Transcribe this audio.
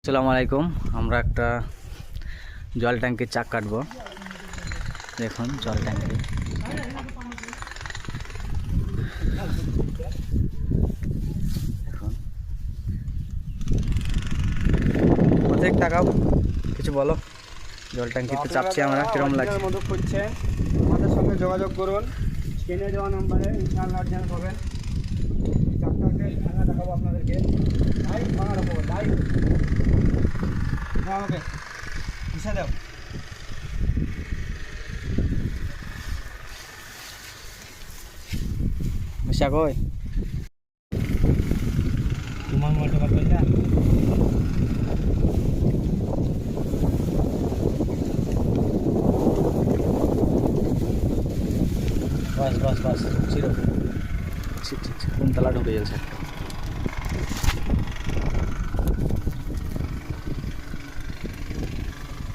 আসসালামু আলাইকুম। আমরা একটা জল ট্যাঙ্কির চাক কাটবো। দেখুন জল ট্যাঙ্কি দেখুন প্রত্যেক টাকা কিছু বলো। জল ট্যাঙ্কিতে চাপছি আমরা, কিরকম লাগছে? মধু খুঁজছেন আমাদের সঙ্গে যোগাযোগ করুন, স্ক্রিনে দেওয়া নাম্বারে ইনশাআল্লাহ অ্যাডভান্স হবেন। চাকটাকে ভাঙা দেখাবো আপনাদেরকে, লাইভ ভাঙা দেখাবো লাইভ। হ্যাঁ ওকে দিশা দাও। বসা কই তোমার মোবাইলটা বার করলে বাস বাস বাস ছিল, কোন তালা ঢুকে যাচ্ছে একটা।